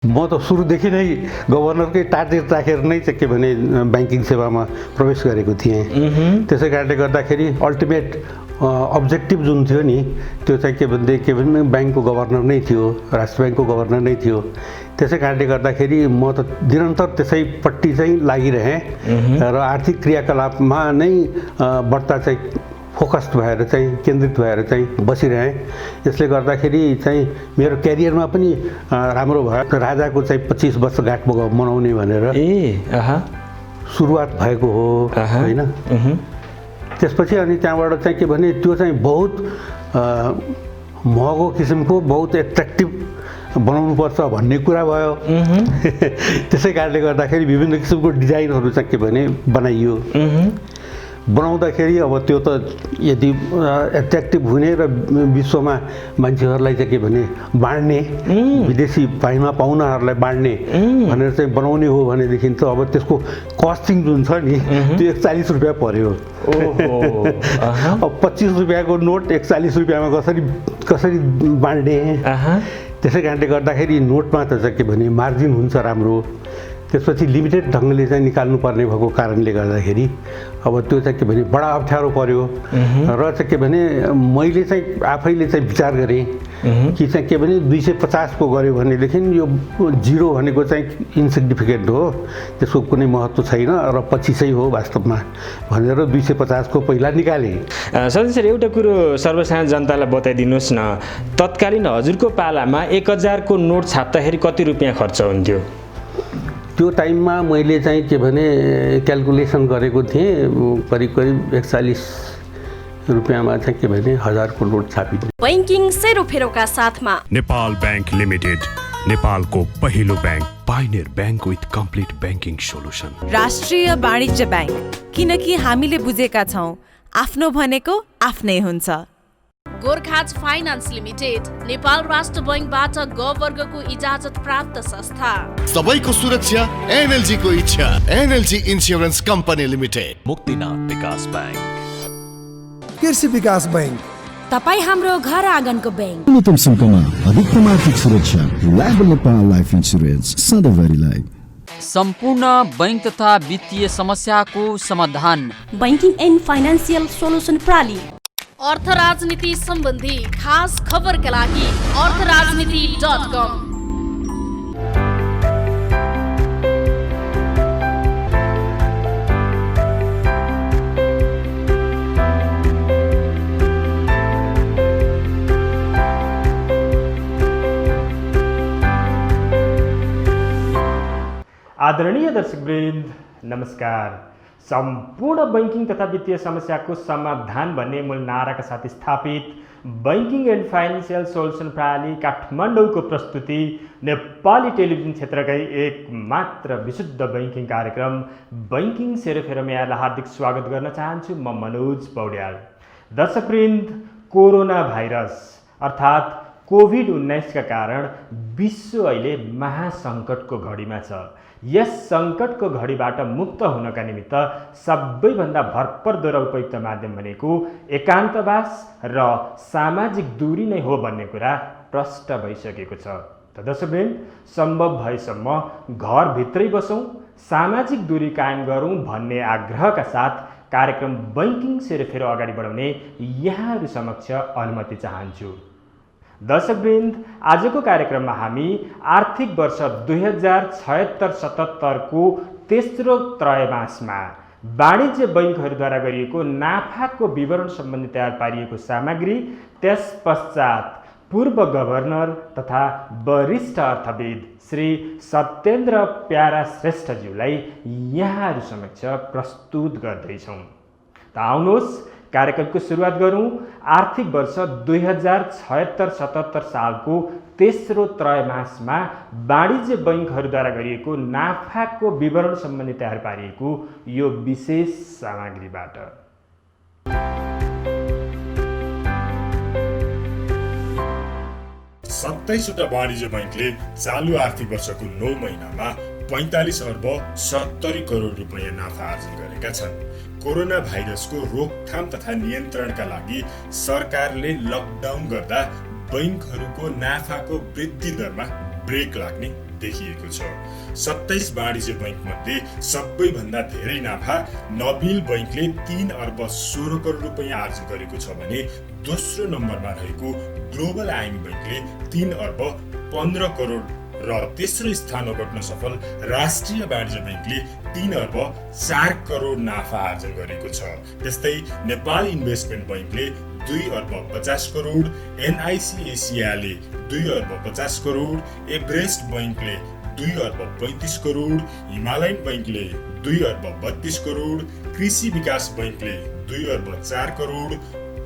म त सुरुदेखि नै गभर्नरकै टार्गेट राखेर नै चाहिँ के भने ब्याङ्किङ सेवामा प्रवेश गरेको थिएँ। त्यसै कारणले गर्दाखेरि अल्टिमेट अब्जेक्टिभ जुन थियो नि त्यो चाहिँ के भने ब्याङ्कको गभर्नर नै थियो, राष्ट्र ब्याङ्कको गभर्नर नै थियो। त्यसै कारणले गर्दाखेरि म त निरन्तर त्यसैपट्टि चाहिँ लागिरहेँ र आर्थिक क्रियाकलापमा नै बढ्ता चाहिँ फोकस्ड भएर चाहिँ केन्द्रित भएर चाहिँ बसिरहेँ। यसले गर्दाखेरि चाहिँ मेरो क्यारियरमा पनि राम्रो भयो। राजाको चाहिँ 25 वर्षगाँठ मनाउने भनेर सुरुवात भएको हो होइन। त्यसपछि अनि त्यहाँबाट चाहिँ के भने त्यो चाहिँ बहुत महँगो किसिमको बहुत एट्र्याक्टिभ बनाउनुपर्छ भन्ने कुरा भयो। त्यसै कारणले गर्दाखेरि विभिन्न किसिमको डिजाइनहरू चाहिँ के भने बनाइयो। बनाउँदाखेरि अब त्यो त यदि एट्र्याक्टिभ हुने र विश्वमा मान्छेहरूलाई चाहिँ के भने बाँड्ने, विदेशी पाहुनाहरूलाई बाँड्ने भनेर चाहिँ बनाउने हो भनेदेखि त अब त्यसको कस्टिङ जुन छ नि त्यो 41 रुपियाँ पर्यो। अब 25 रुपियाँको नोट 41 रुपियाँमा कसरी बाँड्ने। त्यसै कारणले गर्दाखेरि नोटमा त चाहिँ के भने मार्जिन हुन्छ राम्रो। त्यसपछि लिमिटेड ढङ्गले चाहिँ निकाल्नुपर्ने भएको कारणले गर्दाखेरि अब त्यो चाहिँ के भने बडा अप्ठ्यारो पर्यो। र चाहिँ के भने मैले चाहिँ आफैले चाहिँ विचार गरेँ कि चाहिँ के भने 250 को गऱ्यो भनेदेखि यो जिरो भनेको चाहिँ इन्सिग्निफिकेन्ट हो, त्यसको कुनै महत्त्व छैन र 25 हो वास्तवमा भनेर 250 को पहिला निकालेँ। सर एउटा कुरो सर्वसाधारण जनतालाई बताइदिनुहोस् न, तत्कालीन हजुरको पालामा 1000 को नोट छाप्दाखेरि कति रुपियाँ खर्च हुन्थ्यो? त्यो टाइममा मैले चाहिँ के भने क्यालकुलेसन गरेको थिएँ करिब 41 रुपियाँमा चाहिँ के भने 1000 को नोट छापिन्छ। बैंकिङ सेरोफेरोका साथमा नेपाल बैंक लिमिटेड, नेपालको पहिलो bank, pioneer bank with complete banking solution. राष्ट्रिय वाणिज्य बैंक, किनकि हामीले बुझेका छौं आफ्नो भनेको आफ्नै हुन्छ। गोर्खाज फाइनान्स लिमिटेड, नेपाल राष्ट्र बैंकबाट ग वर्गको इजाजत प्राप्त संस्था। सबैको सुरक्षा एनएलजी को इच्छा। NLG insurance company limited. Muktinath विकास बैंक, कृषि विकास बैंक, तपाई हाम्रो घर आँगनको बैंक। न्यूनतम शुल्कमा अधिकतम आर्थिक सुरक्षा, रिलायबल नेपाल लाइफ इन्स्योरेन्स, सधैँभरिलाई। सम्पूर्ण बैंक तथा वित्तीय समस्याको समाधान, बैंकिङ एन्ड फाइनान्सियल सोलुसन प्रणाली। अर्थ राजनीति सम्बन्धी खास खबरका लागि अर्थराजनीति.com। आदरणीय दर्शकवृन्द नमस्कार। सम्पूर्ण बैंकिङ तथा वित्तीय समस्याको समाधान भन्ने मूल नाराका साथ स्थापित बैंकिङ एन्ड फाइनान्सियल सोल्युसन प्रणाली काठमाडौँको प्रस्तुति नेपाली टेलिभिजन क्षेत्रकै एक मात्र विशुद्ध बैंकिङ कार्यक्रम बैंकिङ सेरोफेरोमा यहाँलाई हार्दिक स्वागत गर्न चाहन्छु। म मनोज पौड्याल। दर्शकवृन्द, कोरोना भाइरस अर्थात् कोभिड-19 का कारण विश्व अहिले महासङ्कटको घडीमा छ। यस सङ्कटको घडीबाट मुक्त हुनका निमित्त सबैभन्दा भरपर्दो र उपयुक्त माध्यम भनेको एकान्तवास र सामाजिक दूरी नै हो भन्ने कुरा प्रष्ट भइसकेको छ। त दर्शकवृन्द, सम्भव भएसम्म घरभित्रै बसौँ, सामाजिक दूरी कायम गरौँ भन्ने आग्रहका साथ कार्यक्रम बैंकिङ सेरोफेरो अगाडि बढाउने यहाँहरू समक्ष अनुमति चाहन्छु। दर्शकवृन्द, आजको कार्यक्रममा हामी आर्थिक वर्ष 2076-77 को तेस्रो त्रैमासमा वाणिज्य बैंकहरूद्वारा गरिएको नाफाको विवरण सम्बन्धी तयार पारिएको सामग्री, त्यस पश्चात पूर्व गभर्नर तथा वरिष्ठ अर्थविद श्री सत्येन्द्र प्यारा श्रेष्ठज्यूलाई यहाँहरू समक्ष प्रस्तुत गर्दैछौँ। त आउनुहोस् कार्यक्रमको सुरुवात गरौँ। आर्थिक वर्ष 2076-77 सालको तेस्रो त्रैमासमा वाणिज्य बैंकहरूद्वारा गरिएको नाफाको विवरण सम्बन्धी तयार पारिएको यो विशेष सामग्रीबाट। 27वटा वाणिज्य बैंकले चालु आर्थिक वर्षको 9 महिनामा 45 अर्ब 70 करोड रुपैयाँ नाफा आर्जन गरेका छन्। कोरोना भाइरसको रोकथाम तथा नियन्त्रणका लागि सरकारले लकडाउन गर्दा बैंकहरूको नाफाको वृद्धि दरमा ब्रेक लाग्ने देखिएको छ। 27 वाणिज्य बैंकमध्ये सबैभन्दा धेरै नाफा नबिल बैंकले 3 अर्ब 16 करोड रुपैयाँ आर्जन गरेको छ भने दोस्रो नम्बरमा रहेको ग्लोबल आइएम बैंकले 3 अर्ब 15 करोड र तेस्रो स्थान ओगट्न सफल राष्ट्रिय वाणिज्य बैंकले 3 अर्ब 4 करोड नाफा आर्जन गरेको छ। त्यस्तै नेपाल इन्भेस्टमेन्ट बैंकले 2 अर्ब 50 करोड, एनआइसी एसियाले 2 अर्ब 50 करोड, एभरेस्ट बैंकले 2 अर्ब 35 करोड, हिमालयन बैंकले 2 अर्ब 32 करोड, कृषि विकास बैंकले 2 अर्ब 4 करोड,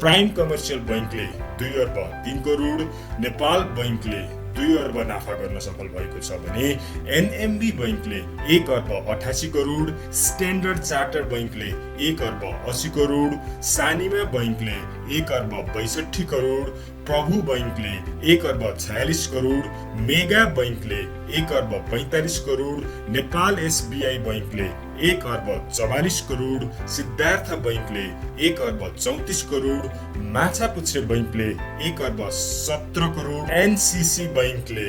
प्राइम कमर्सियल बैंकले 2 अर्ब 3 करोड, नेपाल बैंकले 2 अर्ब नाफा गर्न सफल भएको छ भने एनएमबी बैंकले 1 अर्ब 88 करोड, स्ट्यान्डर्ड चार्टर बैंकले 1 अर्ब 80 करोड, सानिमा बैंकले 1 अर्ब 62 करोड, प्रभु बैंकले 1 अर्ब 46 करोड, मेगा बैंकले 1 अर्ब 45 करोड, नेपाल एसबीआई बैंकले 1 अर्ब 44 करोड, सिद्धार्थ बैंकले 1 अर्ब 34 करोड, माछापुच्छ्रे बैंकले 1 अर्ब 17 करोड, एनसीसी बैंकले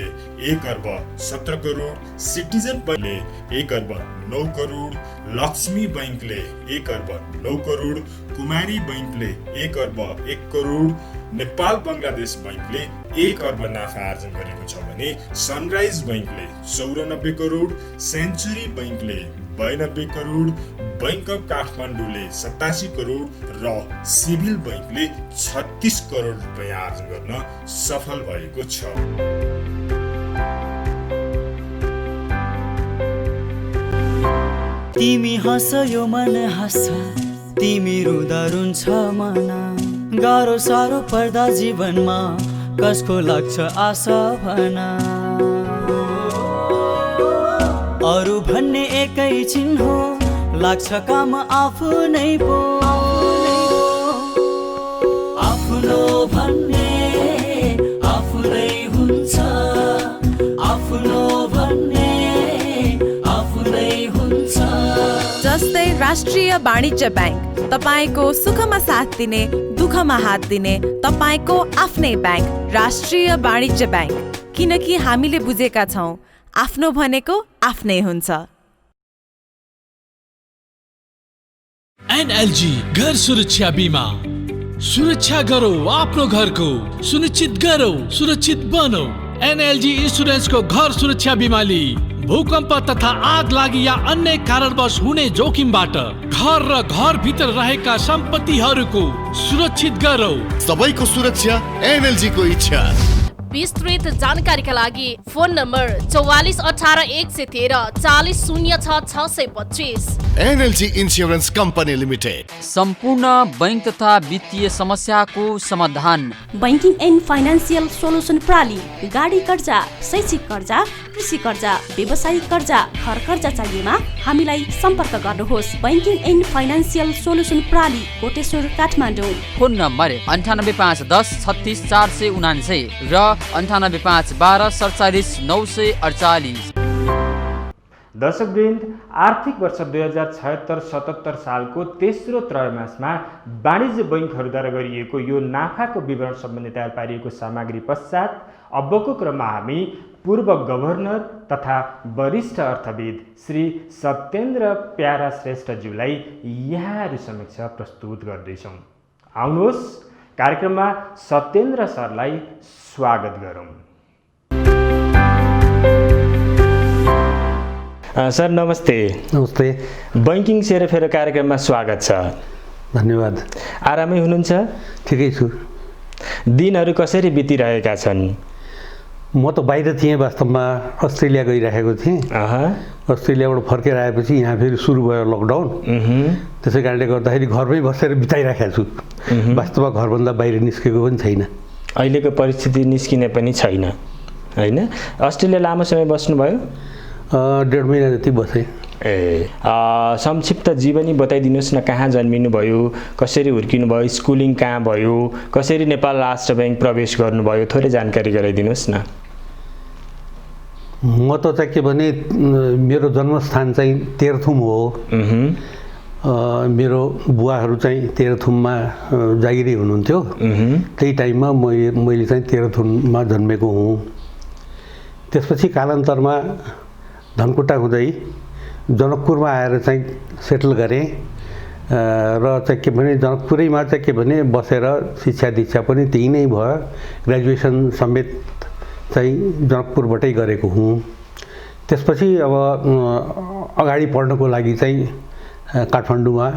1 अर्ब 17 करोड, सिटिजन बैंकले 1 अर्ब 9 करोड, लक्ष्मी बैंकले 1 अर्ब 9 करोड, कुमारी बैंकले 1 अर्ब 1 करोड, नेपाल बंगलादेश बैंकले 1 अर्ब नाफा आर्जन गरेको छ भने सनराइज बैंकले 94 करोड, सेन्चुरी बैंकले 92 करोड, बैंक अफ काठमाडौँले 87 करोड र सिभिल बैंकले 36 करोड रुपैयाँ आर्जन गर्न सफल भएको छ। तिमी हँस यो मन हँस, तिमी रुँदा रुन्छ मन, गाह्रो साह्रो पर्दा जीवनमा कसको लाग्छ आशा भना, अरू भन्ने एकैछिन हो, लाग्छ काम आफ्नै पो, आफ्नो भन्ने आफूलाई हुन्छ, आफ्नो भन्ने आफूलाई हुन्छ। जस्तै राष्ट्रिय वाणिज्य ब्याङ्क तपाईको सुखमा साथ दिने, दुःखमा हात दिने तपाईको आफ्नै ब्याङ्क राष्ट्रिय वाणिज्य ब्याङ्क, किनकि हामीले बुझेका छौँ आफ्नो भनेको आफ्नै हुन्छ। एनएलजी घर सुरक्षा बीमा, सुरक्षा गरौ आफ्नो घरको, सुनिश्चित गरौ सुरक्षित बनौ। एनएलजी इन्स्योरेन्स को घर सुरक्षा बीमाले भूकम्प तथा आग लागि या अन्य कारणवश हुने जोखिमबाट घर र घर भित्र रहेका सम्पत्तिहरूको सुरक्षित गरौ। सबैको सुरक्षा एनएलजी को इच्छा। विस्तृत जानकारीका लागि phone number 44 18 113 40 06 625। NLG insurance company limited. सम्पूर्ण बैंक तथा वित्तीय समस्याको समाधान बैंकिङ एन्ड फाइनान्सियल सोलुसन प्रणाली। गाडी कर्जा, शैक्षिक कर्जा, कृषि कर्जा, व्यावसायिक कर्जा, घर कर्जा चाहिएमा हामीलाई सम्पर्क गर्नुहोस्। बैंकिङ एन्ड फाइनान्सियल सोलुसन प्रणाली, कोटेश्वर, काठमाडौँ। फोन नम्बर 98510 36 479 र 98512 47 948। दर्शकवृन्द, आर्थिक वर्ष 2076-77 सालको तेस्रो त्रैमासमा वाणिज्य बैङ्कहरूद्वारा गरिएको यो नाफाको विवरण सम्बन्धी तयार पारिएको सामग्री पश्चात अबको क्रममा हामी पूर्व गभर्नर तथा वरिष्ठ अर्थविद श्री सत्येन्द्र प्यारा श्रेष्ठज्यूलाई यहाँहरू समक्ष प्रस्तुत गर्दैछौँ। आउनुहोस् कार्यक्रममा सत्येन्द्र सरलाई स्वागत गरौँ। सर नमस्ते। नमस्ते। बैंकिङ सेरोफेरो कार्यक्रममा स्वागत छ। धन्यवाद। आरामै हुनुहुन्छ? ठिकै छु। दिनहरू कसरी बितिरहेका छन्? म त बाहिर थिएँ, वास्तवमा अस्ट्रेलिया गइरहेको थिएँ। अस्ट्रेलियाबाट फर्केर आएपछि यहाँ फेरि सुरु भयो लकडाउन। त्यसै कारणले गर्दाखेरि घरमै बसेर बिताइरहेको छु। वास्तवमा घरभन्दा बाहिर निस्केको पनि छैन। अहिलेको परिस्थिति निस्किने पनि छैन हैन? अस्ट्रेलिया लामो समय बस्नुभयो? 1.5 महिना जति बसेँ। संक्षिप्त जीवनी बताइदिनुहोस् न। कहाँ जन्मिनु भयो, कसरी हुर्किनु भयो, स्कुलिङ कहाँ भयो, कसरी नेपाल राष्ट्र ब्याङ्क प्रवेश गर्नुभयो, थोरै जानकारी गराइदिनुहोस् न। म त चाहिँ के भने मेरो जन्मस्थान चाहिँ तेह्रथुम हो। मेरो बुवाहरू चाहिँ तेह्रथुममा जागिरी हुनुहुन्थ्यो। त्यही टाइममा मैले चाहिँ तेह्रथुममा जन्मेको हुँ। त्यसपछि कालान्तरमा धनकुटा हुँदै जनकपुरमा आएर चाहिँ सेटल गरेँ र चाहिँ के भने जनकपुरैमा चाहिँ के भने बसेर शिक्षा दीक्षा पनि त्यही नै भयो। ग्रेजुएसन समेत चाहिँ जनकपुरबाटै गरेको हुँ। त्यसपछि अब अगाडि पढ्नको लागि चाहिँ काठमाडौँमा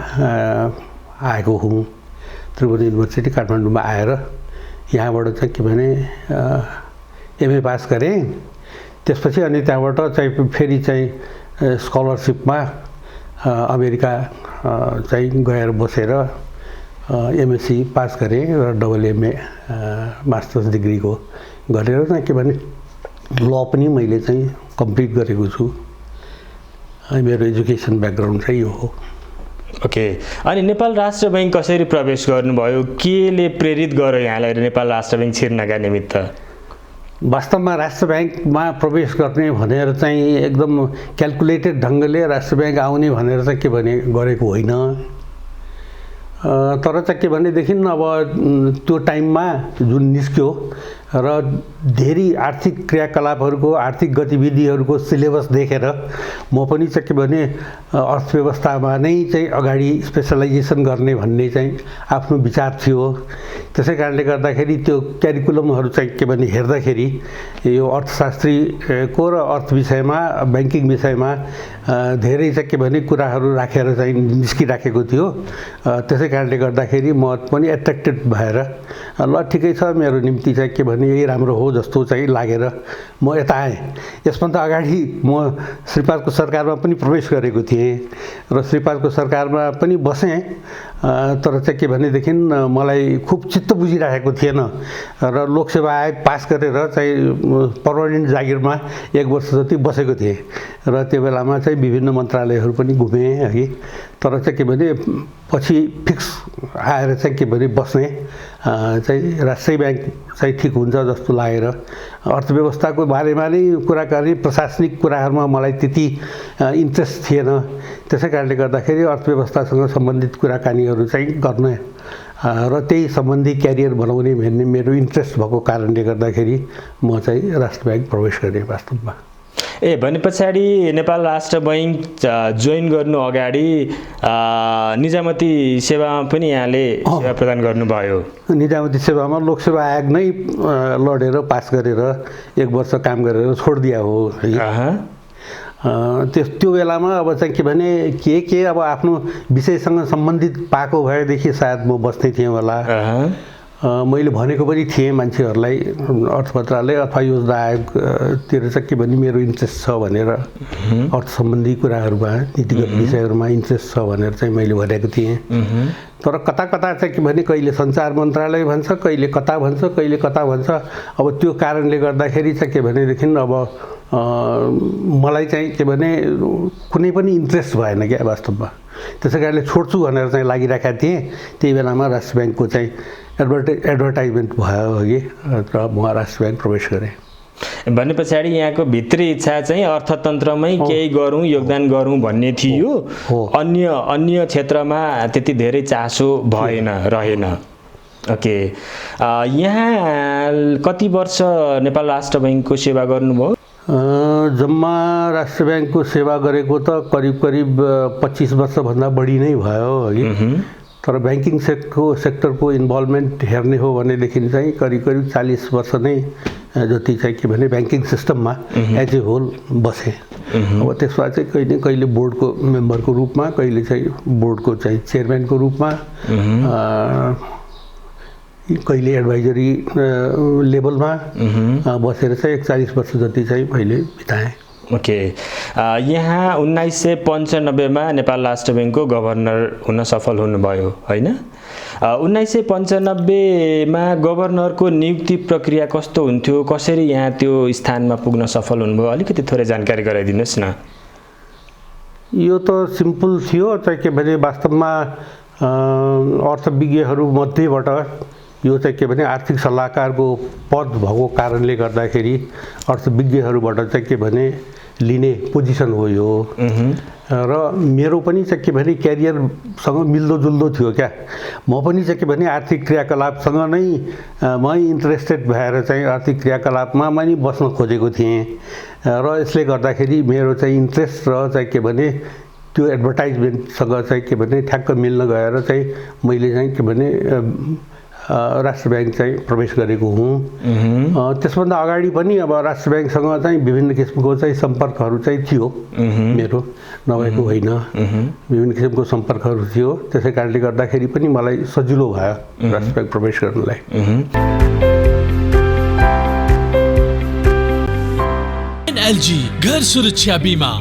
आएको हुँ। त्रिभुवन युनिभर्सिटी काठमाडौँमा आएर यहाँबाट चाहिँ के भने एमए पास गरेँ। त्यसपछि अनि त्यहाँबाट चाहिँ फेरि चाहिँ स्कलरसिपमा अमेरिका चाहिँ गएर बसेर एमएससी पास गरेँ र डबल एमए मास्टर्स डिग्रीको गरेर चाहिँ के भने ल पनि मैले चाहिँ कम्प्लिट गरेको छु। मेरो एजुकेसन ब्याकग्राउन्ड चाहिँ यो हो। ओके, अनि नेपाल राष्ट्र बैङ्क कसरी प्रवेश गर्नुभयो? केले प्रेरित गर्यो यहाँलाई नेपाल राष्ट्र बैङ्क छिर्नका निमित्त? वास्तवमा राष्ट्र ब्याङ्कमा प्रवेश गर्ने भनेर चाहिँ एकदम क्यालकुलेटेड ढङ्गले राष्ट्र ब्याङ्क आउने भनेर चाहिँ के भने गरेको होइन। तर चाहिँ के भनेदेखि अब त्यो टाइममा जुन निस्क्यो र धेरै आर्थिक क्रियाकलापहरूको आर्थिक गतिविधिहरूको सिलेबस देखेर म पनि चाहिँ के भने अर्थव्यवस्थामा नै चाहिँ अगाडि स्पेसलाइजेसन गर्ने भन्ने चाहिँ आफ्नो विचार थियो। त्यसै कारणले गर्दाखेरि त्यो क्यारिकुलमहरू चाहिँ के भने हेर्दाखेरि यो अर्थशास्त्रीको र अर्थ विषयमा ब्याङ्किङ विषयमा धेरै चाहिँ के भने कुराहरू राखेर चाहिँ निस्किराखेको थियो। त्यसै कारणले गर्दाखेरि म पनि एट्र्याक्टेड भएर ल ठिकै छ मेरो निम्ति चाहिँ के भने यही राम्रो हो जस्तो चाहिँ लागेर म यता आएँ। यसभन्दा अगाडि म श्रीपादको सरकारमा पनि प्रवेश गरेको थिएँ र श्रीपादको सरकारमा पनि बसेँ। तर चाहिँ के भनेदेखि मलाई खुब चित्त बुझिरहेको थिएन र लोकसेवा आयोग पास गरेर चाहिँ पर्मानेन्ट जागिरमा 1 वर्ष जति बसेको थिएँ र त्यो बेलामा चाहिँ विभिन्न मन्त्रालयहरू पनि घुमेँ है। तर चाहिँ के भने पछि फिक्स आएर चाहिँ के भने बस्ने चाहिँ राष्ट्रिय ब्याङ्क चाहिँ ठिक हुन्छ जस्तो लागेर अर्थव्यवस्थाको बारेमा नै कुराकानी प्रशासनिक कुराहरूमा मलाई त्यति इन्ट्रेस्ट थिएन। त्यसै कारणले गर्दाखेरि अर्थव्यवस्थासँग सम्बन्धित कुराकानीहरू चाहिँ गर्ने र त्यही सम्बन्धी क्यारियर बनाउने भन्ने मेरो इन्ट्रेस्ट भएको कारणले गर्दाखेरि म चाहिँ राष्ट्र ब्याङ्क प्रवेश गरेँ वास्तवमा। ए भने पछाडि नेपाल राष्ट्र बैङ्क जोइन गर्नु अगाडि निजामती सेवामा पनि यहाँले सेवा प्रदान गर्नुभयो। निजामती सेवामा लोकसेवा आयोग नै लडेर पास गरेर 1 वर्ष काम गरेर छोडिदिया हो है। त्यो बेलामा अब चाहिँ के भने के अब आफ्नो विषयसँग सम्बन्धित पाएको भएदेखि सायद म बस्ने थिएँ होला। मैले भनेको पनि थिएँ मान्छेहरूलाई अर्थ मन्त्रालय अथवा योजना आयोगतिर चाहिँ के भने मेरो इन्ट्रेस्ट छ भनेर अर्थ सम्बन्धी कुराहरूमा नीतिगत विषयहरूमा इन्ट्रेस्ट छ भनेर चाहिँ मैले भनेको थिएँ। तर कता कता चाहिँ के भने कहिले सञ्चार मन्त्रालय भन्छ, कहिले कता भन्छ, कहिले कता भन्छ। अब त्यो कारणले गर्दाखेरि चाहिँ के भनेदेखि अब मलाई चाहिँ के भने कुनै पनि इन्ट्रेस्ट भएन क्या वास्तवमा। त्यसै कारणले छोड्छु भनेर चाहिँ लागिरहेका थिएँ। त्यही बेलामा राष्ट्र ब्याङ्कको चाहिँ एडभर्टाइजमेन्ट भयो कि र म राष्ट्र ब्याङ्क प्रवेश गरेँ। भने पछाडि यहाँको भित्री इच्छा चाहिँ अर्थतन्त्रमै केही गरौँ, योगदान गरौँ भन्ने थियो। अन्य क्षेत्रमा त्यति धेरै चासो रहेन। ओके, यहाँ कति वर्ष नेपाल राष्ट्र बैङ्कको सेवा गर्नुभयो? जम्मा राष्ट्र ब्याङ्कको सेवा गरेको त करिब 25 वर्षभन्दा बढी नै भयो है। तर ब्याङ्किङ सेक्टरको इन्भल्भमेन्ट हेर्ने हो भनेदेखि चाहिँ करिब 40 वर्ष नै जति चाहिँ के भने ब्याङ्किङ सिस्टममा एज ए होल बसेँ। अब त्यसमा चाहिँ कहिले बोर्डको मेम्बरको रूपमा, कहिले चाहिँ बोर्डको चाहिँ चेयरम्यानको रूपमा, कहिले एडभाइजरी लेभलमा बसेर चाहिँ 41 वर्ष जति चाहिँ मैले बिताएँ। ओके, यहाँ 1995मा नेपाल राष्ट्र बैङ्कको गभर्नर हुन सफल हुनुभयो होइन? 1995मा गभर्नरको नियुक्ति प्रक्रिया कस्तो हुन्थ्यो? कसरी यहाँ त्यो स्थानमा पुग्न सफल हुनुभयो? अलिकति थोरै जानकारी गराइदिनुहोस् न। यो त सिम्पल थियो चाहिँ के भने वास्तवमा अर्थविज्ञहरू मध्येबाट यो चाहिँ के भने आर्थिक सल्लाहकारको पद भएको कारणले गर्दाखेरि अर्थविज्ञहरूबाट चाहिँ के भने लिने पोजिसन हो यो र मेरो पनि चाहिँ के भने क्यारियरसँग मिल्दोजुल्दो थियो क्या म पनि चाहिँ के भने आर्थिक क्रियाकलापसँग नै मै इन्ट्रेस्टेड भएर चाहिँ आर्थिक क्रियाकलापमा मैले बस्न खोजेको थिएँ र यसले गर्दाखेरि मेरो चाहिँ इन्ट्रेस्ट र चाहिँ के भने त्यो एडभर्टाइजमेन्टसँग चाहिँ के भने ठ्याक्क मिल्न गएर चाहिँ मैले चाहिँ के भने राष्ट्र ब्याङ्क चाहिँ प्रवेश गरेको हुँ त्यसभन्दा अगाडि पनि अब राष्ट्र ब्याङ्कसँग चाहिँ विभिन्न किसिमको चाहिँ सम्पर्कहरू चाहिँ थियो मेरो नभएको होइन विभिन्न किसिमको सम्पर्कहरू थियो त्यसै कारणले गर्दाखेरि पनि मलाई सजिलो भयो राष्ट्र ब्याङ्क प्रवेश गर्नलाई एनएलजी घर सुरक्षा बीमा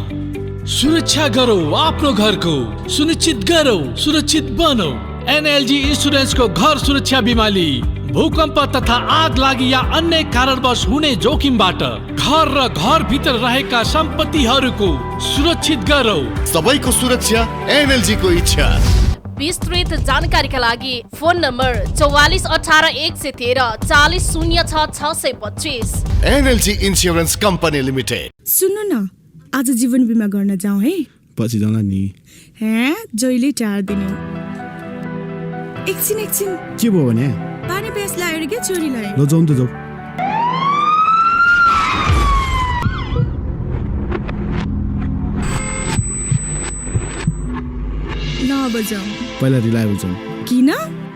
सुरक्षा गरौ आफ्नो घरको सुनिश्चित गरौ सुरक्षित बनौ एनएलजी इन्स्योरेन्स को घर सुरक्षा बीमा लिई भूकम्प तथा आग लागि या अन्य कारणवश हुने जोखिमबाट घर र घर भित्र रहेका सम्पत्तिहरूको सुरक्षित गरौ सबैको सुरक्षा एनएलजी को इच्छा विस्तृत जानकारीका लागि phone number 44 18 113 40 06 625 NLG insurance company limited. सुन्नु न आज जीवन बिमा गर्न जाउँ है पछि जाउँला नि हे जहिले टार्दिनु एकछिन के भयो भने पानी प्यास लाग्यो के छोरीलाई ल जाउँ त जाउँ ल अब जाउँ पहिला रिलायबल जाउँ किन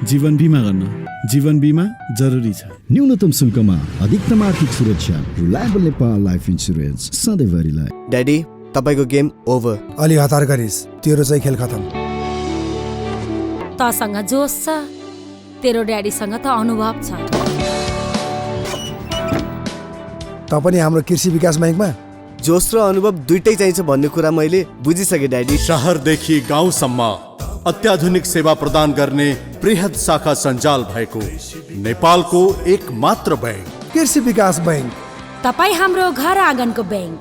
जीवन बिमा गर्न जीवन बिमा जरुरी छ न्यूनतम शुल्कमा अधिकतम आर्थिक सुरक्षा रिलायबल नेपाल लाइफ इन्स्योरेन्स सधैँभरिलाई। ड्याडी तपाईको गेम ओभर अलि हतार गरिस् तेरो चाहिँ खेल खतम तसँग जोस छ तेरो ड्याडीसँग त अनुभव छ त पनि हाम्रो कृषि विकास बैंकमा जोस र अनुभव दुईटै चाहिन्छ भन्ने कुरा मैले बुझिसके ड्याडी। शहरदेखि गाउँसम्म अत्याधुनिक सेवा प्रदान गर्ने बृहत शाखा सञ्जाल भएको नेपालको एक मात्र बैंक कृषि विकास बैंक। तपाई हाम्रो घर आँगनको बैंक।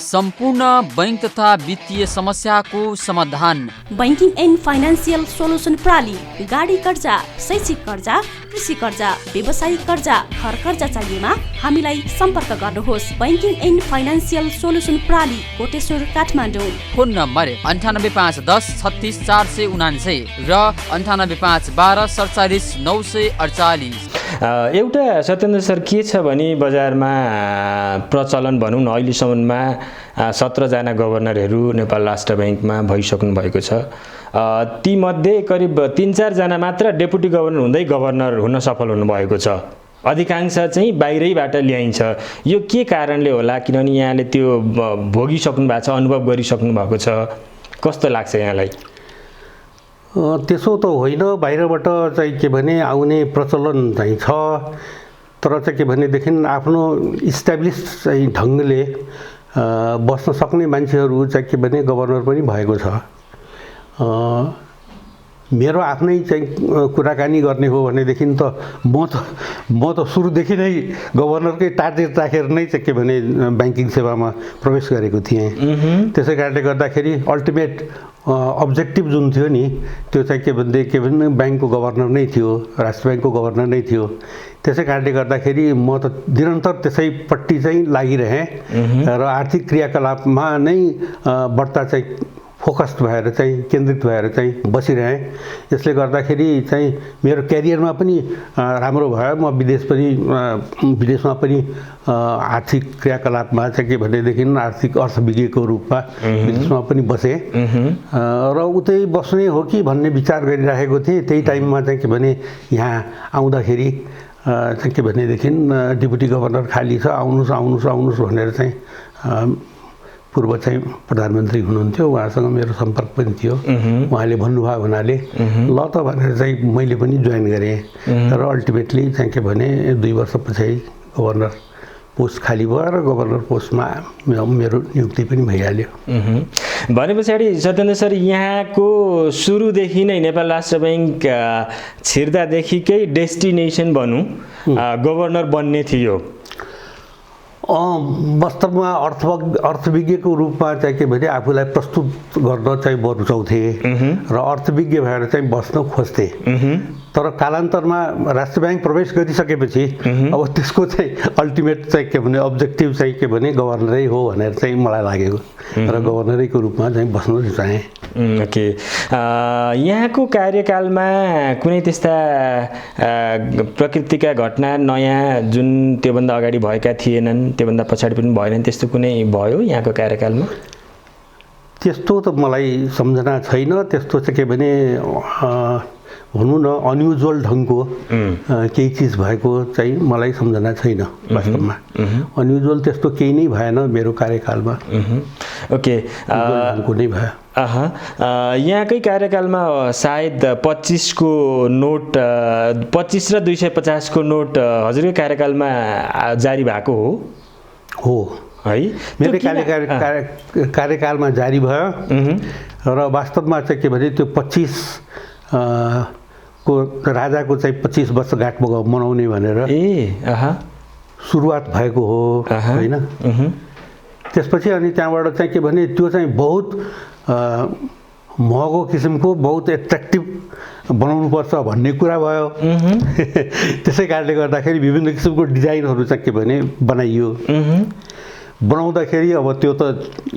सम्पूर्ण बैंक तथा वित्तीय समस्याको समाधान बैंकिङ एन्ड फाइनान्सियल सोलुसन प्रणाली। गाडी कर्जा, शैक्षिक कर्जा, कृषि कर्जा, व्यावसायिक कर्जा, घर कर्जा चाहिएमा हामीलाई सम्पर्क गर्नुहोस्। बैंकिङ एन्ड फाइनान्सियल सोलुसन प्रणाली, कोटेश्वर, काठमाडौँ। फोन नम्बर 985110 36 479 र 985112 47 948। एउटा सत्येन्द्र सर के छ भने बजारमा प्रचलन भनौँ न अहिलेसम्ममा 17 जना गभर्नरहरू नेपाल राष्ट्र ब्याङ्कमा भइसक्नु भएको छ। तीमध्ये करिब 3-4 जना मात्र डेपुटी गभर्नर हुँदै गभर्नर हुन सफल हुनुभएको छ। अधिकांश चाहिँ बाहिरैबाट ल्याइन्छ। यो के कारणले होला? किनभने यहाँले त्यो भोगिसक्नु भएको छ, अनुभव गरिसक्नु भएको छ। कस्तो लाग्छ यहाँलाई? त्यसो त होइन, बाहिरबाट चाहिँ के भने आउने प्रचलन चाहिँ छ, तर चाहिँ के भनेदेखि आफ्नो इस्टाब्लिस चाहिँ ढङ्गले बस्न सक्ने मान्छेहरू चाहिँ के भने गभर्नर पनि भएको छ। मेरो आफ्नै चाहिँ कुराकानी गर्ने हो भनेदेखि त म त सुरुदेखि नै गभर्नरकै टार्गेट राखेर नै चाहिँ के भने ब्याङ्किङ सेवामा प्रवेश गरेको थिएँ। त्यसै कारणले गर्दाखेरि अल्टिमेट अब्जेक्टिभ जुन थियो नि त्यो चाहिँ के भने ब्याङ्कको गभर्नर नै थियो, राष्ट्र ब्याङ्कको गभर्नर नै थियो। त्यसै कारणले गर्दाखेरि म त निरन्तर त्यसैपट्टि चाहिँ लागिरहेँ र आर्थिक क्रियाकलापमा नै बढ्ता चाहिँ फोकस्ड भएर चाहिँ केन्द्रित भएर चाहिँ बसिरहेँ। यसले गर्दाखेरि चाहिँ मेरो क्यारियरमा पनि राम्रो भयो। म विदेशमा पनि आर्थिक क्रियाकलापमा चाहिँ के भनेदेखि आर्थिक अर्थविज्ञको रूपमा विदेशमा पनि बसेँ र उतै बस्ने हो कि भन्ने विचार गरिराखेको थिएँ। त्यही टाइममा चाहिँ के भने यहाँ आउँदाखेरि चाहिँ के भनेदेखि डेपुटी गभर्नर खाली छ, आउनुहोस् भनेर चाहिँ पूर्व चाहिँ प्रधानमन्त्री हुनुहुन्थ्यो, उहाँसँग मेरो सम्पर्क पनि थियो। उहाँले भन्नुभयो हुनाले ल त भनेर चाहिँ मैले पनि जोइन गरेँ र अल्टिमेटली चाहिँ के भने 2 वर्ष पछाडि गभर्नर पोस्ट खाली भयो र गभर्नर पोस्टमा मेरो नियुक्ति पनि भइहाल्यो। भने पछाडि सत्येन्द्र सर यहाँको सुरुदेखि नै नेपाल राष्ट्र ब्याङ्क छिर्दादेखिकै डेस्टिनेसन भनौँ गभर्नर बन्ने थियो। वास्तवमा अर्थविज्ञको रूपमा चाहिँ के भने आफूलाई प्रस्तुत गर्न चाहिँ म रुचाउँथेँ र अर्थविज्ञ भएर चाहिँ बस्न खोज्थेँ। तर कालान्तरमा राष्ट्र ब्याङ्क प्रवेश गरिसकेपछि अब त्यसको चाहिँ अल्टिमेट चाहिँ के भने अब्जेक्टिभ चाहिँ के भने गभर्नरै हो भनेर चाहिँ मलाई लागेको र गभर्नरैको रूपमा चाहिँ बस्नु चाहे। ओके, यहाँको कार्यकालमा कुनै त्यस्ता प्रकृतिका घटना नयाँ जुन त्योभन्दा अगाडि भएका थिएनन्, त्योभन्दा पछाडि पनि भएनन्, त्यस्तो कुनै भयो यहाँको कार्यकालमा? त्यस्तो त मलाई सम्झना छैन। त्यस्तो चाहिँ के भने भनौँ न अनयुजुअल ढङ्गको केही चिज भएको चाहिँ मलाई सम्झना छैन वास्तवमा। अनयुजुअल त्यस्तो केही नै भएन मेरो कार्यकालमा। ओके, ढङ्गको नै भयो। यहाँकै कार्यकालमा सायद 25 को नोट 25 र 250 को नोट हजुरकै कार्यकालमा जारी भएको हो है? मेरो कार्यकालमा जारी भयो र वास्तवमा चाहिँ के भने त्यो 25 को राजाको चाहिँ 25 वर्षगाँठ मनाउने भनेर सुरुवात भएको हो होइन? त्यसपछि अनि त्यहाँबाट चाहिँ के भने त्यो चाहिँ बहुत महँगो किसिमको बहुत एट्र्याक्टिभ बनाउनुपर्छ भन्ने कुरा भयो। त्यसै कारणले गर्दाखेरि विभिन्न किसिमको डिजाइनहरू चाहिँ के भने बनाइयो। बनाउँदाखेरि अब त्यो त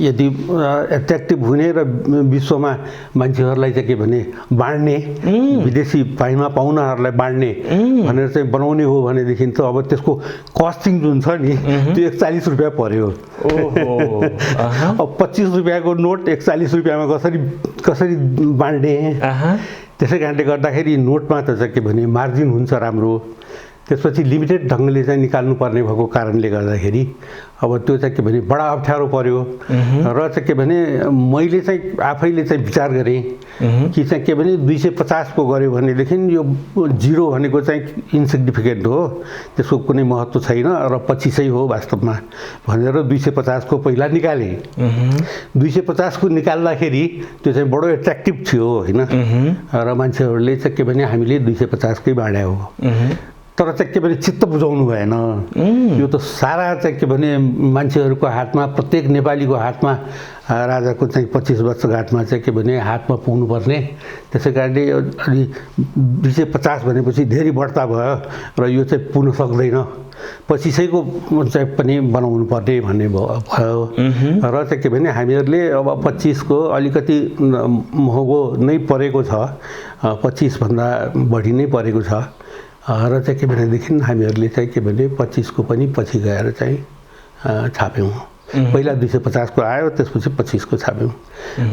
यदि एट्र्याक्टिभ हुने र विश्वमा मान्छेहरूलाई चाहिँ के भने बाँड्ने, विदेशी पाहुनाहरूलाई बाँड्ने भनेर चाहिँ बनाउने हो भनेदेखि त अब त्यसको कस्टिङ जुन छ नि त्यो 41 रुपियाँ पर्यो। अब 25 रुपियाँको नोट 41 रुपियाँमा कसरी बाँड्ने? त्यसै कारणले गर्दाखेरि नोटमा त चाहिँ के भने मार्जिन हुन्छ राम्रो। त्यसपछि लिमिटेड ढङ्गले चाहिँ निकाल्नुपर्ने भएको कारणले गर्दाखेरि अब त्यो चाहिँ के भने बडा अप्ठ्यारो पर्यो र चाहिँ के भने मैले चाहिँ आफैले चाहिँ विचार गरेँ कि चाहिँ के भने 250 को गऱ्यो भनेदेखि यो 0 भनेको चाहिँ इन्सिग्निफिकेन्ट हो, त्यसको कुनै महत्त्व छैन र 25 हो वास्तवमा भनेर 250 को पहिला निकालेँ। 250 को निकाल्दाखेरि त्यो चाहिँ बडो एट्र्याक्टिभ थियो होइन? र मान्छेहरूले चाहिँ के भने हामीले 250 कै बाँड्या हो। तर चाहिँ के भने चित्त बुझाउनु भएन। यो त सारा चाहिँ के भने मान्छेहरूको हातमा, प्रत्येक नेपालीको हातमा राजाको चाहिँ 25 वर्षगाँठमा चाहिँ के भने हातमा पुग्नुपर्ने। त्यसै कारणले अलि 250 भनेपछि धेरै बढ्ता भयो र यो चाहिँ पुग्न सक्दैन, 25 को चाहिँ पनि बनाउनु पर्ने भन्ने भयो र चाहिँ के भने हामीहरूले अब 25 को अलिकति महँगो नै परेको छ, 25 भन्दा बढी नै परेको छ र चाहिँ के भनेदेखि हामीहरूले चाहिँ के भने 25 को पनि पछि गएर चाहिँ छाप्यौँ। पहिला 250 को आयो, त्यसपछि 25 को छाप्यौँ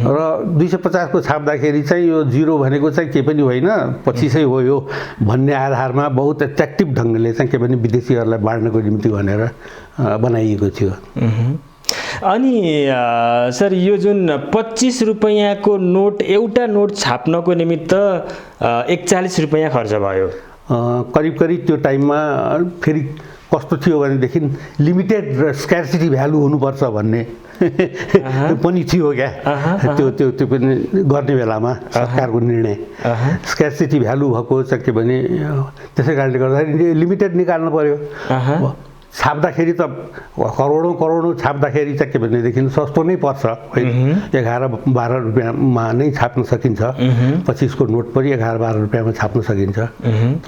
र 250 को छाप्दाखेरि चाहिँ यो 0 भनेको चाहिँ केही पनि होइन, 25 हो यो भन्ने आधारमा बहुत एट्र्याक्टिभ ढङ्गले चाहिँ के भने विदेशीहरूलाई बाँड्नको निम्ति भनेर बनाइएको थियो। अनि सर यो जुन 25 रुपैयाँको नोट, एउटा नोट छाप्नको निमित्त 41 रुपैयाँ खर्च भयो करिब त्यो टाइममा। फेरि कस्तो थियो भनेदेखि लिमिटेड र स्क्यार्सिटी भ्यालु हुनुपर्छ भन्ने पनि थियो क्या। त्यो पनि गर्ने बेलामा सरकारको निर्णय स्क्यार्सिटी भ्यालु भएको छ के भने त्यसै कारणले गर्दाखेरि लिमिटेड निकाल्नु पर्यो। छाप्दाखेरि त करोडौँ छाप्दाखेरि चाहिँ के भनेदेखि सस्तो नै पर्छ, 11-12 रुपियाँमा नै छाप्न सकिन्छ। 25 को नोट पनि 11-12 रुपियाँमा छाप्न सकिन्छ,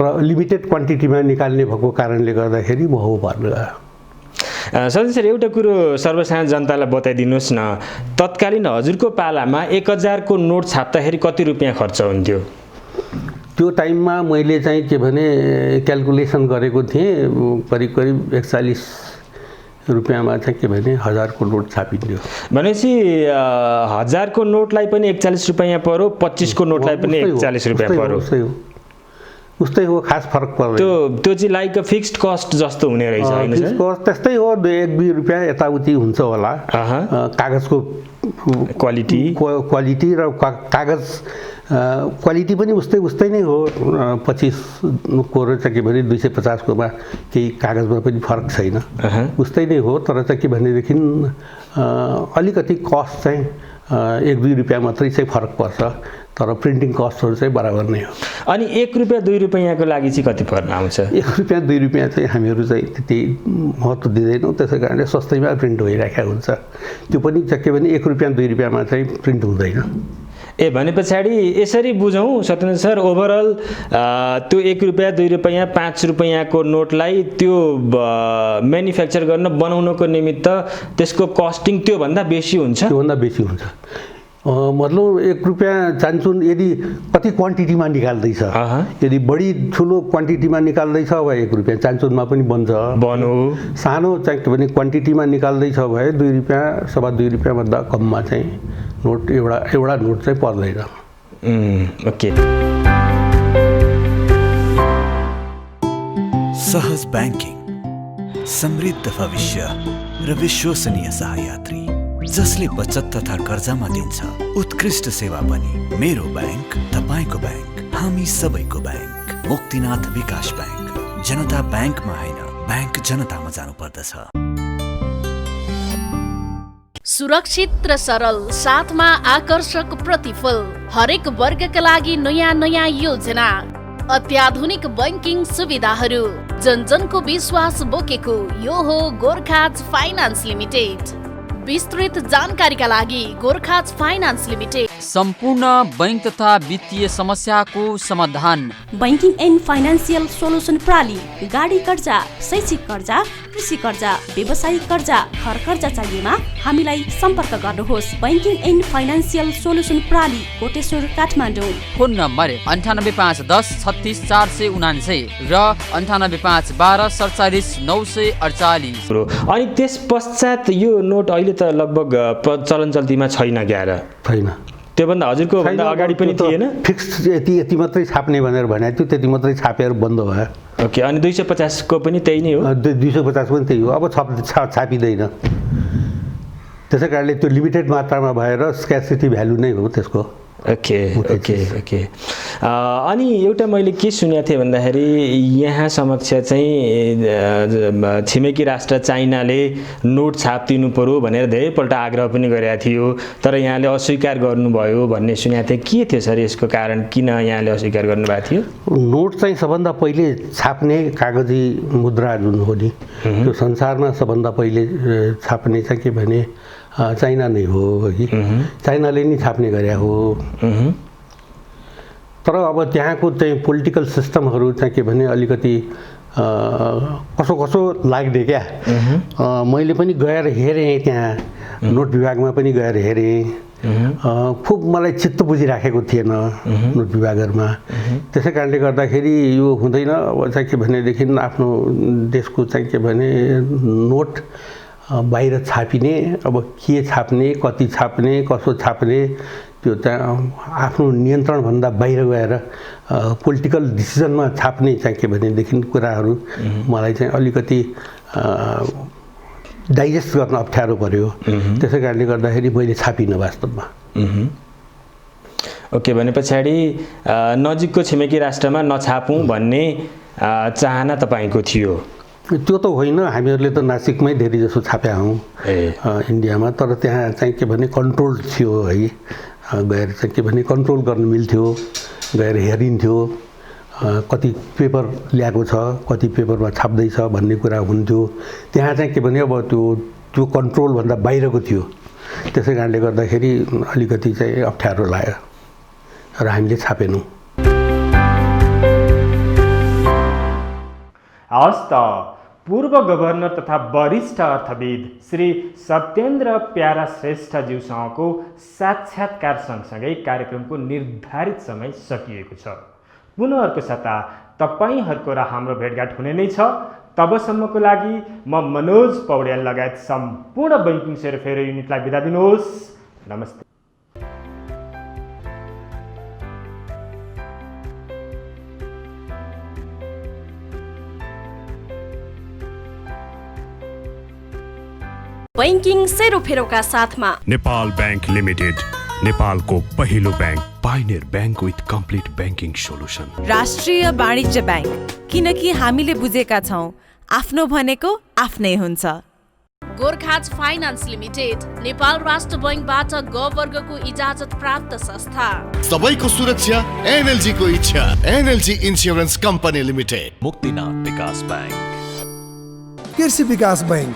तर लिमिटेड क्वान्टिटीमा निकाल्ने भएको कारणले गर्दाखेरि महँगो पर्न गयो। सर एउटा कुरो सर्वसाधारण जनतालाई बताइदिनुहोस् न, तत्कालीन हजुरको पालामा 1000 को नोट छाप्दाखेरि कति रुपियाँ खर्च हुन्थ्यो? त्यो टाइममा मैले चाहिँ के भने क्याल्कुलेसन गरेको थिएँ, करिब 41 रुपियाँमा चाहिँ के भने 1000 को नोट छापिन्थ्यो। भनेपछि 1000 को नोटलाई पनि 41 रुपियाँ पर्यो, 25 को नोटलाई पनि 41 रुपियाँ पर्यो। उस्तै हो, खास फरक पर्दैन। त्यो चाहिँ लाइक फिक्स्ड कस्ट जस्तो हुने रहेछ हैन सर? कस्ट त्यस्तै हो, 1-2 रुपियाँ यताउति हुन्छ होला। कागजको क्वालिटी र कागज क्वालिटी पनि उस्तै नै हो। 25 को र चाहिँ के भने 250 कोमा केही कागजमा पनि फरक छैन, उस्तै नै हो। तर चाहिँ के भनेदेखि अलिकति कस्ट चाहिँ 1-2 रुपियाँ मात्रै चाहिँ फरक पर्छ, तर प्रिन्टिङ कस्टहरू चाहिँ बराबर नै हो। अनि 1 रुपियाँ 2 रुपियाँको लागि चाहिँ कति पर्न आउँछ? 1 रुपियाँ 2 रुपियाँ चाहिँ हामीहरू चाहिँ त्यति महत्त्व दिँदैनौँ, त्यसै कारणले सस्तैमा प्रिन्ट भइराखेको हुन्छ। त्यो पनि चाहिँ के भने 1 रुपियाँ 2 रुपियाँमा चाहिँ प्रिन्ट हुँदैन। ए भने पछाडि यसरी बुझौँ सत्येन्द्र सर, ओभरअल त्यो 1 रुपियाँ 2 रुपियाँ 5 रुपियाँको नोटलाई त्यो म्यानुफ्याक्चर गर्न बनाउनको निमित्त त्यसको कस्टिङ त्योभन्दा बेसी हुन्छ? त्योभन्दा बेसी हुन्छ। मतलब 1 रुपियाँ चान्चुन यदि कति क्वान्टिटीमा निकाल्दैछ, यदि बढी ठुलो क्वान्टिटीमा निकाल्दैछ भए 1 रुपियाँ चान्चुनमा पनि बन्छ। सानो चाहिँ भने क्वान्टिटीमा निकाल्दैछ भए 2 रुपियाँ 2.5 रुपियाँभन्दा कममा चाहिँ नोट एउटा नोट चाहिँ पर्दैन। ओके। सहज ब्याङ्किङ, समृद्ध भविष्य र विश्वसनीय सहयात्री जसले बचत तथा कर्जामा दिन्छ उत्कृष्ट सेवा पनि। मेरो ब्याङ्क, तपाईँको ब्याङ्क, हामी सबैको ब्याङ्क। मुक्तिनाथ विकास ब्याङ्क। जनता ब्याङ्कमा होइन, ब्याङ्क जनतामा जानुपर्दछ। सुरक्षित र सरल, साथमा आकर्षक प्रतिफल, हरेक वर्गका लागि नयाँ नयाँ योजना, अत्याधुनिक बैंकिङ सुविधाहरू, जनजनको विश्वास बोकेको यो हो गोर्खाज फाइनान्स लिमिटेड। विस्तृत जानकारीका लागि गोर्खाज फाइनान्स लिमिटेड सम्पूर्ण बैंक तथा वित्तीय समस्याको समाधान। बैंकिङ एन्ड फाइनान्सियल सोलुसन प्रणाली, गाडी कर्जा, शैक्षिक कर्जा, कृषि कर्जा, व्यावसायिक कर्जा, घर कर्जा चाहिएमा हामीलाई सम्पर्क गर्नुहोस्। बैंकिङ एन्ड फाइनान्सियल सोलुसन प्रणाली, कोटेश्वर, काठमाडौँ। फोन नम्बर 985110 36449 र 985112 47948। अनि त्यस पश्चात यो नोट अहिले त लगभग चलन चल्तीमा छैन ग्यार? छैन। त्योभन्दा हजुरको भन्दा अगाडि पनि थिएन? फिक्स यति मात्रै छाप्ने भनेर भनेको थियो, त्यति मात्रै छापेर बन्द भयो। ओके। अनि 250 को पनि त्यही नै हो? 250 पनि त्यही हो। अब छापिँदैन, त्यसै कारणले त्यो लिमिटेड मात्रामा भएर स्क्यार्सिटी भ्यालु नै हो त्यसको। Okay okay okay. अनि एउटा मैले के सुनेको थिएँ भन्दाखेरि यहाँ समक्ष चाहिँ छिमेकी राष्ट्र चाइनाले नोट छापिदिनु पर्यो भनेर धेरैपल्ट आग्रह पनि गरेको थियो, तर यहाँले अस्वीकार गर्नुभयो भन्ने सुनेको थिएँ। के थियो सर यसको कारण, किन यहाँले अस्वीकार गर्नुभएको थियो? नोट चाहिँ सबभन्दा पहिले छाप्ने कागजी मुद्रा जुन हो नि, त्यो संसारमा सबभन्दा पहिले छाप्ने चाहिँ के भने चाइना नै हो कि चाइनाले नि छाप्ने गरे हो। तर अब त्यहाँको चाहिँ पोलिटिकल सिस्टमहरू चाहिँ के भने अलिकति कसो कसो लाग्ने क्या। मैले पनि गएर हेरेँ, त्यहाँ नोट विभागमा पनि गएर हेरेँ, खुब मलाई चित्त बुझिराखेको थिएन नोट विभागहरूमा। त्यसै कारणले गर्दाखेरि यो हुँदैन। अब चाहिँ के भनेदेखि आफ्नो देशको चाहिँ के भने नोट बाहिर छापिने, अब के छाप्ने, कति छाप्ने, कसो छाप्ने, त्यो चाहिँ आफ्नो नियन्त्रणभन्दा बाहिर गएर पोलिटिकल डिसिजनमा छाप्ने चाहिँ के भनेदेखि कुराहरू मलाई चाहिँ अलिकति डाइजेस्ट गर्न अप्ठ्यारो पर्यो। त्यसै कारणले गर्दाखेरि मैले छापिनँ वास्तवमा। ओके। भने पछाडि नजिकको छिमेकी राष्ट्रमा नछापौँ भन्ने चाहना तपाईँको थियो? त्यो त होइन, हामीहरूले त नासिकमै धेरै जसो छाप्या हौँ इन्डियामा, तर त्यहाँ चाहिँ के भने कन्ट्रोल थियो है, गएर चाहिँ के भने कन्ट्रोल गर्न मिल्थ्यो, गएर हेरिन्थ्यो कति पेपर ल्याएको छ, कति पेपरमा छाप्दैछ भन्ने कुरा हुन्थ्यो। त्यहाँ चाहिँ के भने अब त्यो कन्ट्रोलभन्दा बाहिरको थियो। त्यसै कारणले गर्दाखेरि अलिकति चाहिँ अप्ठ्यारो लाग्यो र हामीले छापेनौँ। हवस् त, पूर्व गभर्नर तथा वरिष्ठ अर्थविद श्री सत्येन्द्र प्यारा श्रेष्ठज्यूसँगको साक्षात्कार सँगसँगै कार्यक्रमको निर्धारित समय सकिएको छ। पुनः अर्को साता तपाईँहरूको र हाम्रो भेटघाट हुने नै छ। तबसम्मको लागि म मनोज पौड्याल लगायत सम्पूर्ण बैंकिङ सेरोफेरो युनिटलाई बिदा दिनुहोस्। नमस्ते। बैंकिङ सेरोफेरोका साथमा नेपाल ब्याङ्क लिमिटेड, नेपालको पहिलो bank, pioneer bank with complete banking solution. राष्ट्रिय वाणिज्य ब्याङ्क, किनकि हामीले बुझेका छौँ आफ्नो भनेको आफ्नै हुन्छ। गोर्खाज फाइनान्स लिमिटेड, नेपाल राष्ट्र बैंकबाट ग वर्गको इजाजत प्राप्त संस्था। सबैको सुरक्षा एनएलजी को इच्छा। NLG insurance company limited. Muktinath विकास ब्याङ्क, कृषि विकास बैङ्क,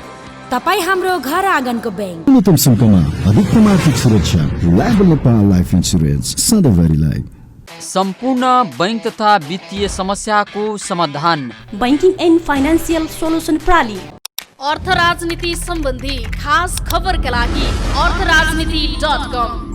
तपाईँ हाम्रो घर आँगनको ब्याङ्क। न्यूनतम शुल्कमा अधिकतम आर्थिक सुरक्षा। रिलायबल नेपाल लाइफ इन्सुरेन्स सधैँभरिलाई। सम्पूर्ण बैंक तथा वित्तीय समस्याको समाधान बैंकिङ एन्ड फाइनान्सियल सोलुसन प्रणाली। अर्थ राजनीति सम्बन्धी खास खबरका लागि अर्थराजनीति.com